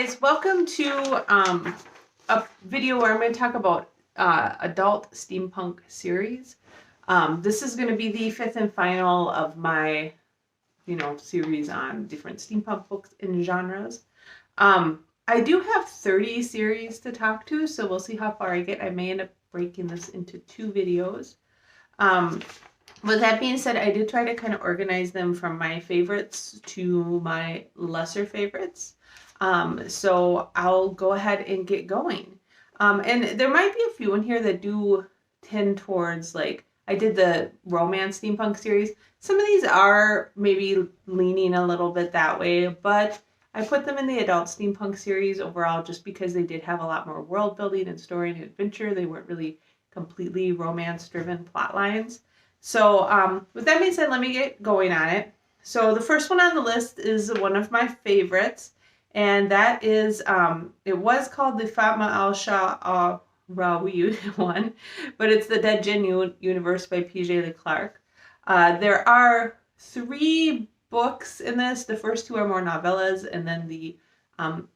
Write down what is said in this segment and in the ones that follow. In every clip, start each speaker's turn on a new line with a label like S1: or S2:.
S1: guys, welcome to a video where I'm going to talk about adult steampunk series. This is going to be the fifth and final of my, series on different steampunk books and genres. I do have 30 series to talk to, so we'll see how far I get. I may end up breaking this into 2 videos. With that being said, I did try to kind of organize them from my favorites to my lesser favorites. So I'll go ahead and get going. And there might be a few in here that do tend towards, like, I did the romance steampunk series. Some of these are maybe leaning a little bit that way, but I put them in the adult steampunk series overall just because they did have a lot more world building and story and adventure. They weren't really completely romance driven plot lines. So with that being said, let me get going on it. So the first one on the list is one of my favorites, and that is, it was called the Fatma al-Shah Rawi one, but it's the Dead Jinn universe by P.J. Leclerc. There are 3 books in this. The first 2 are more novellas, and then the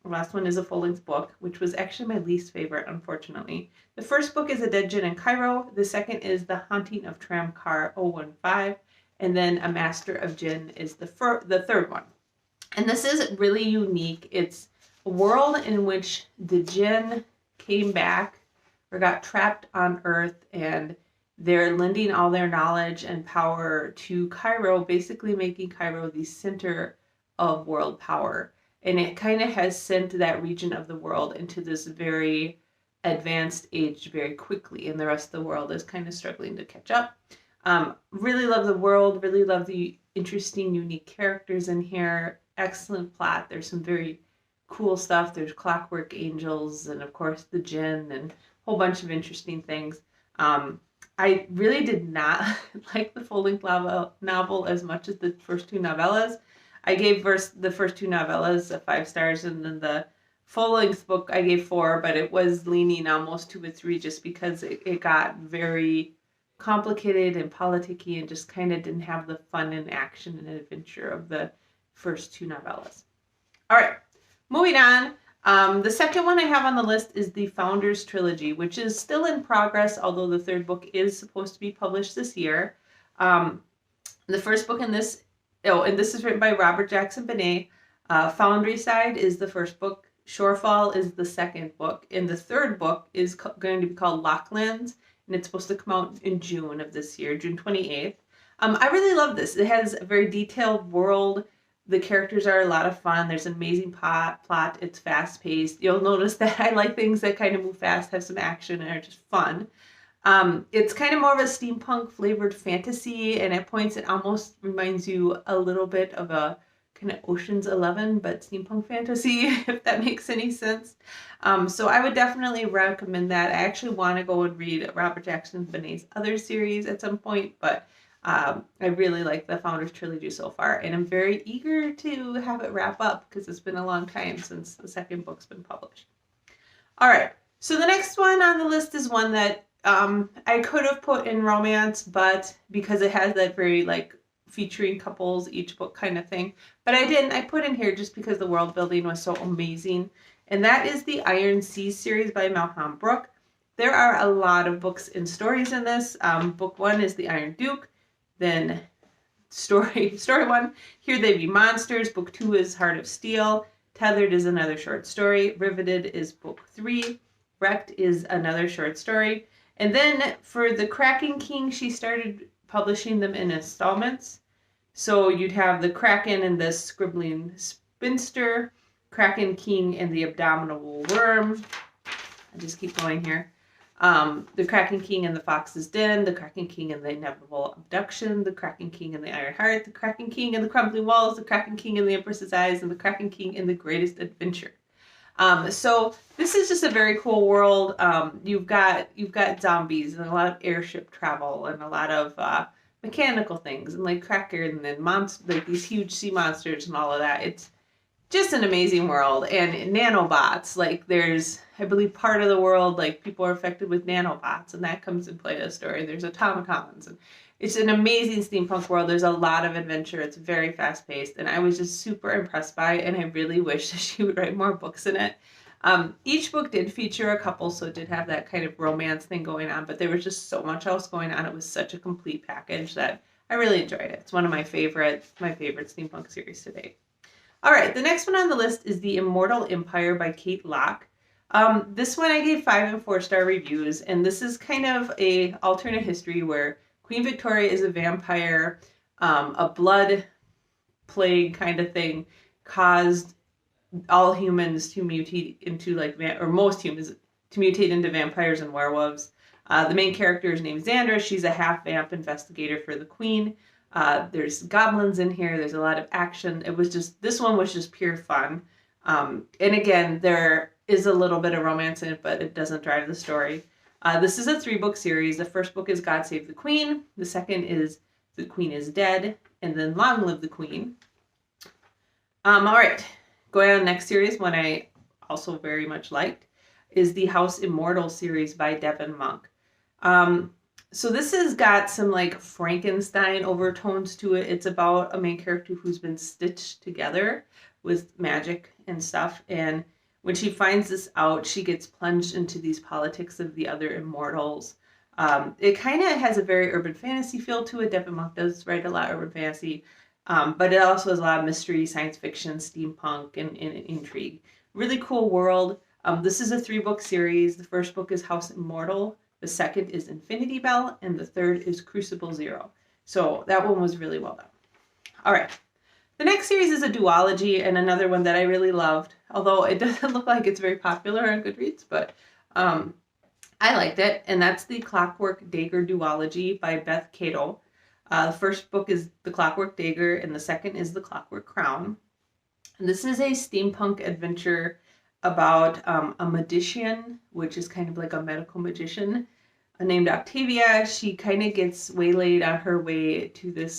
S1: last one is a full-length book, which was actually my least favorite, unfortunately. The first book is A Dead Jinn in Cairo. The second is The Haunting of Tramcar 015. And then A Master of Jinn is the third one. And this is really unique. It's a world in which the Jinn came back or got trapped on Earth, and they're lending all their knowledge and power to Cairo, basically making Cairo the center of world power. And it kind of has sent that region of the world into this very advanced age very quickly, and the rest of the world is kind of struggling to catch up. Really love the world, really love the interesting, unique characters in here. Excellent plot. There's some very cool stuff. There's clockwork angels, and of course the Jinn, and a whole bunch of interesting things. I really did not like the full-length novel as much as the first 2 novellas. I gave the first 2 novellas 5 stars, and then the full-length book I gave 4, but it was leaning almost to a 3 just because it got very complicated and politicky and just kind of didn't have the fun and action and adventure of the first 2 novellas. All right, moving on. The second one I have on the list is the Founders Trilogy, which is still in progress, although the 3rd book is supposed to be published this year. The first book in this, and this is written by Robert Jackson Benet. Foundry Side is the first book. Shorefall is the second book. And the 3rd book is going to be called Locklands, and it's supposed to come out in June of this year, June 28th. I really love this. It has a very detailed world. The characters are a lot of fun. There's an amazing plot. It's fast-paced. You'll notice that I like things that kind of move fast, have some action, and are just fun. It's kind of more of a steampunk-flavored fantasy, and at points it almost reminds you a little bit of a kind of Ocean's 11, but steampunk fantasy, if that makes any sense. So I would definitely recommend that. I actually want to go and read Robert Jackson Benet's other series at some point, but I really like the Founders Trilogy so far, and I'm very eager to have it wrap up because it's been a long time since the 2nd book's been published. All right, so the next one on the list is one that I could have put in romance, but because it has that very, like, featuring couples each book kind of thing, but I didn't. I put in here just because the world building was so amazing, and that is the Iron Sea series by Malcolm Brooke. There are a lot of books and stories in this. Book 1 is The Iron Duke. Then story 1, Here They Be Monsters. Book 2 is Heart of Steel. Tethered is another short story. Riveted is book 3. Wrecked is another short story. And then for the Kraken King, she started publishing them in installments. So you'd have the Kraken and the Scribbling Spinster, Kraken King and the Abominable Worm. I just keep going here. The Kraken King and the Fox's Den, the Kraken King and the Inevitable Abduction, the Kraken King and the Iron Heart, the Kraken King and the Crumbling Walls, the Kraken King and the Empress's Eyes, and the Kraken King and the Greatest Adventure. So this is just a very cool world. You've got zombies and a lot of airship travel and a lot of mechanical things and like Kraken and monsters, like these huge sea monsters and all of that. just an amazing world. And nanobots, like there's, I believe part of the world, like people are affected with nanobots, and that comes in play in the story. There's automacons, and it's an amazing steampunk world. There's a lot of adventure. It's very fast paced, and I was just super impressed by it, and I really wish that she would write more books in it. Each book did feature a couple, so it did have that kind of romance thing going on, but there was just so much else going on. It was such a complete package that I really enjoyed it. It's one of my favorite steampunk series to date. All right, the next one on the list is The Immortal Empire by Kate Locke. This one I gave 5 and 4-star reviews, and this is kind of a alternate history where Queen Victoria is a vampire. A blood plague kind of thing caused all humans to mutate into or most humans to mutate into vampires and werewolves. The main character is named Xandra. She's a half-vamp investigator for the Queen. There's goblins in here. There's a lot of action. This one was just pure fun. And again, there is a little bit of romance in it, but it doesn't drive the story. This is a 3-book series. The first book is God Save the Queen. The second is The Queen is Dead. And then Long Live the Queen. All right. Going on the next series, one I also very much liked, is the House Immortal series by Devin Monk. So this has got some like Frankenstein overtones to it. It's about a main character who's been stitched together with magic and stuff. And when she finds this out, she gets plunged into these politics of the other immortals. It kind of has a very urban fantasy feel to it. Devin Monk does write a lot of urban fantasy. But it also has a lot of mystery, science fiction, steampunk, and intrigue. Really cool world. This is a 3-book series. The first book is House Immortal. The second is Infinity Bell. And the third is Crucible Zero. So that one was really well done. All right. The next series is a duology, and another one that I really loved. Although it doesn't look like it's very popular on Goodreads, but I liked it. And that's the Clockwork Dagger duology by Beth Cato. The first book is The Clockwork Dagger, and the second is The Clockwork Crown. And this is a steampunk adventure about a magician, which is kind of like a medical magician, named Octavia. She kind of gets waylaid on her way to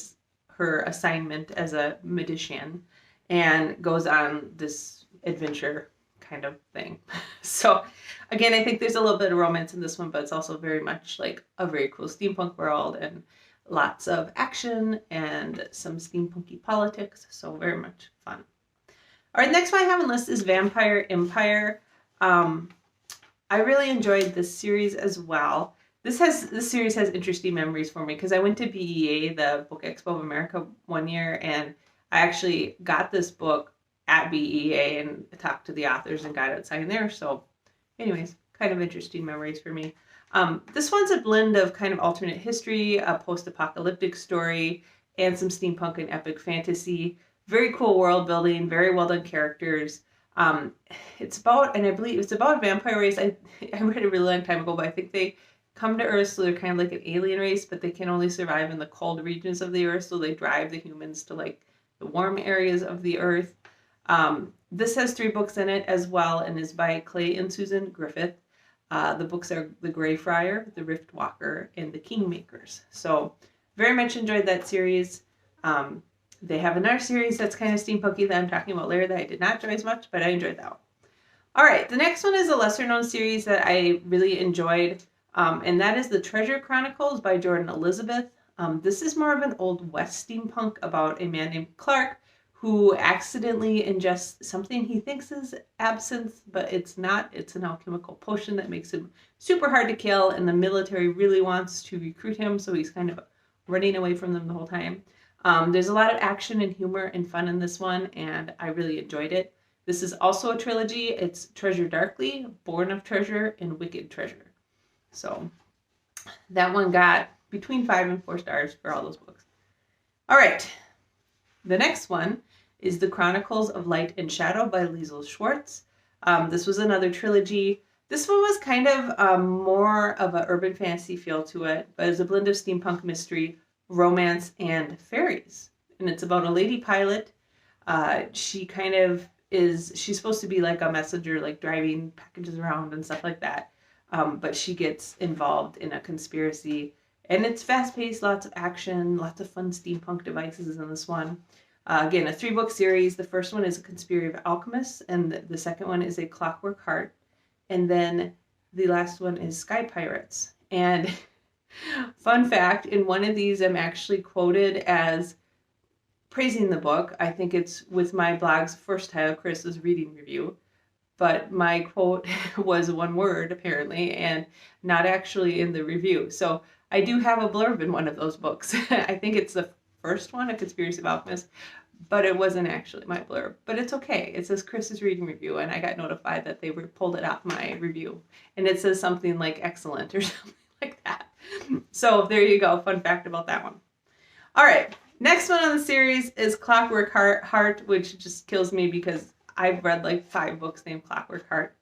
S1: her assignment as a magician, and goes on this adventure kind of thing. So again, I think there's a little bit of romance in this one, but it's also very much like a very cool steampunk world and lots of action and some steampunky politics. So very much fun. All right, next one I have on the list is Vampire Empire. I really enjoyed this series as well. This series has interesting memories for me because I went to BEA, the Book Expo of America, one year, and I actually got this book at BEA and talked to the authors and got it signed there. So anyways, kind of interesting memories for me. This one's a blend of kind of alternate history, a post-apocalyptic story, and some steampunk and epic fantasy. Very cool world building, very well done characters. It's about, and I believe it's about a vampire race. I read it a really long time ago, but I think they come to Earth, so they're kind of like an alien race, but they can only survive in the cold regions of the Earth, so they drive the humans to like the warm areas of the Earth. This has 3 books in it as well, and is by Clay and Susan Griffith. The books are The Greyfriar, The Rift Walker, and The Kingmakers. So very much enjoyed that series. They have another series that's kind of steampunky that I'm talking about later that I did not enjoy as much, but I enjoyed that one. All right, the next one is a lesser known series that I really enjoyed, and that is The Treasure Chronicles by Jordan Elizabeth. This is more of an Old West steampunk about a man named Clark who accidentally ingests something he thinks is absinthe, but it's not. It's an alchemical potion that makes him super hard to kill, and the military really wants to recruit him, so he's kind of running away from them the whole time. There's a lot of action and humor and fun in this one, and I really enjoyed it. This is also a trilogy. It's Treasure Darkly, Born of Treasure, and Wicked Treasure. So that one got between 5 and 4 stars for all those books. All right. The next one is The Chronicles of Light and Shadow by Liesl Schwartz. This was another trilogy. This one was kind of more of an urban fantasy feel to it, but it's a blend of steampunk mystery, romance, and fairies. And it's about a lady pilot. She kind of she's supposed to be like a messenger, like driving packages around and stuff like that. But she gets involved in a conspiracy. And it's fast-paced, lots of action, lots of fun steampunk devices in this one. Again, a 3-book series. The first one is A Conspiracy of Alchemists, and the second one is A Clockwork Heart, and then the last one is Sky Pirates. And fun fact, in one of these, I'm actually quoted as praising the book. I think it's with my blog's first title, Chris's reading review, but my quote was one word apparently, and not actually in the review. So I do have a blurb in one of those books. I think it's the first one, A Conspiracy of Alchemists, but it wasn't actually my blurb. But it's okay. It says Chris's reading review, and I got notified that they pulled it off my review, and it says something like excellent or something like that. So there you go. Fun fact about that one. All right. Next one on the series is Clockwork Heart, which just kills me because I've read like 5 books named Clockwork Heart.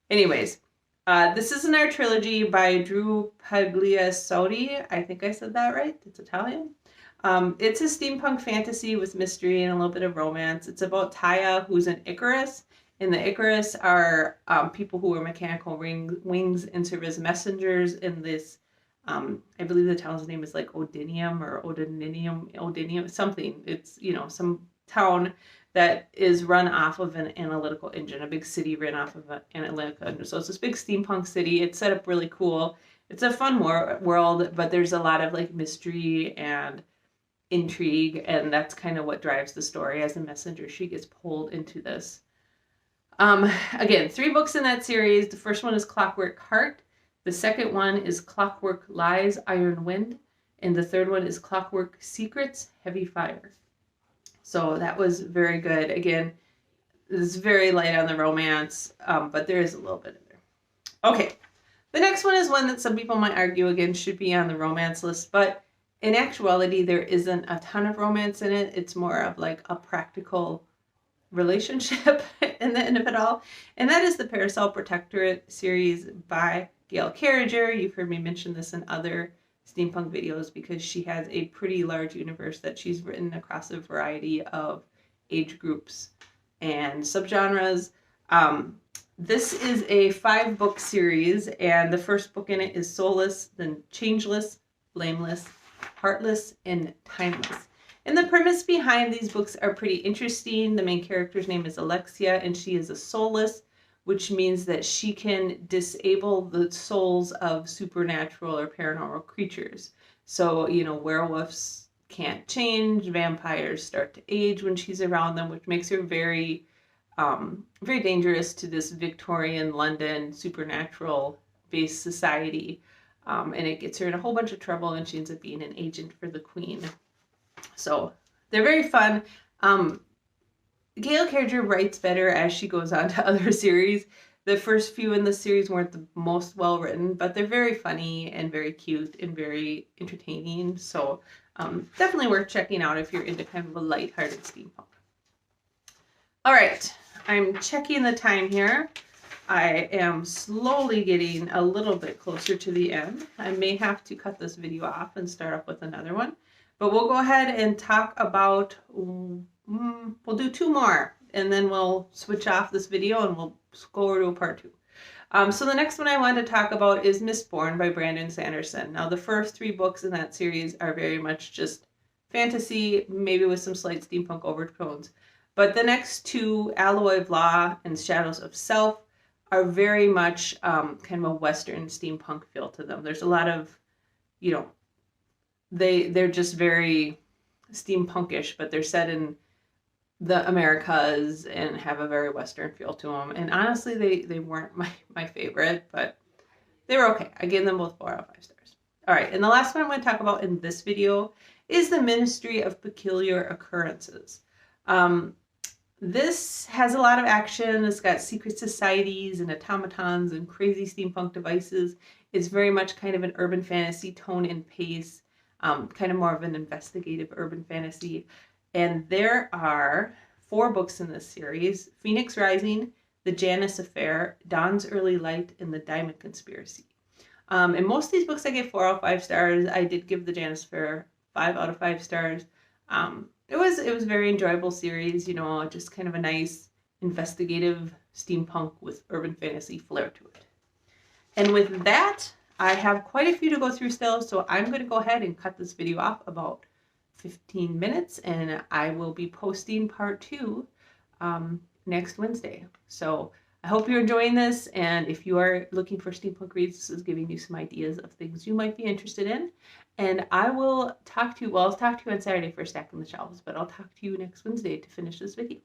S1: Anyways, this is in our trilogy by Drew Pagliasotti. I think I said that right. It's Italian. It's a steampunk fantasy with mystery and a little bit of romance. It's about Taya, who's an Icarus. And the Icarus are people who are mechanical wings and serve as messengers in this, I believe the town's name is like Odinium or Odinium, something. It's, some town that is run off of an analytical engine, a big city run off of an analytical engine. So it's this big steampunk city. It's set up really cool. It's a fun world, but there's a lot of like mystery and intrigue, and that's kind of what drives the story. As a messenger, she gets pulled into this. Again, 3 books in that series. The first one is Clockwork Heart. The second one is Clockwork Lies, Iron Wind. And the third one is Clockwork Secrets, Heavy Fire. So that was very good. Again, it's very light on the romance, but there is a little bit in there. Okay, the next one is one that some people might argue, again, should be on the romance list, but in actuality, there isn't a ton of romance in it. It's more of like a practical relationship in the end of it all. And that is the Paracel Protectorate series by Gail Carriger. You've heard me mention this in other steampunk videos because she has a pretty large universe that she's written across a variety of age groups and subgenres. This is a 5-book series, and the first book in it is Soulless, then Changeless, Blameless, Heartless, and Timeless. And the premise behind these books are pretty interesting. The main character's name is Alexia, and she is a soulless, which means that she can disable the souls of supernatural or paranormal creatures. So, werewolves can't change, vampires start to age when she's around them, which makes her very, very dangerous to this Victorian London supernatural-based society. And it gets her in a whole bunch of trouble, and she ends up being an agent for the Queen. So they're very fun. Gail Carriger writes better as she goes on to other series. The first few in the series weren't the most well written, but they're very funny and very cute and very entertaining. So definitely worth checking out if you're into kind of a lighthearted steampunk. All right, I'm checking the time here. I am slowly getting a little bit closer to the end. I may have to cut this video off and start up with another one. But we'll go ahead and talk about, we'll do 2 more, and then we'll switch off this video and we'll go over to a part 2. So the next one I wanted to talk about is Mistborn by Brandon Sanderson. Now the first 3 books in that series are very much just fantasy, maybe with some slight steampunk overtones. But the next 2, Alloy of Law and Shadows of Self, are very much kind of a Western steampunk feel to them. There's a lot of, they're just very steampunkish, but they're set in the Americas and have a very Western feel to them. And honestly, they weren't my favorite, but they were okay. I gave them both 4 out of 5 stars. All right, and the last one I'm going to talk about in this video is the Ministry of Peculiar Occurrences. This has a lot of action. It's got secret societies and automatons and crazy steampunk devices. It's very much kind of an urban fantasy tone and pace, kind of more of an investigative urban fantasy. And there are 4 books in this series: Phoenix Rising, The Janus Affair, Dawn's Early Light, and The Diamond Conspiracy. And most of these books I gave 4 out of 5 stars. I did give The Janus Affair 5 out of 5 stars. It was a very enjoyable series, just kind of a nice investigative steampunk with urban fantasy flair to it. And with that, I have quite a few to go through still, so I'm going to go ahead and cut this video off about 15 minutes, and I will be posting part 2 next Wednesday. So I hope you're enjoying this, and if you are looking for steampunk reads, this is giving you some ideas of things you might be interested in. And I will talk to you, well, I'll talk to you on Saturday for Stacking the Shelves, but I'll talk to you next Wednesday to finish this video.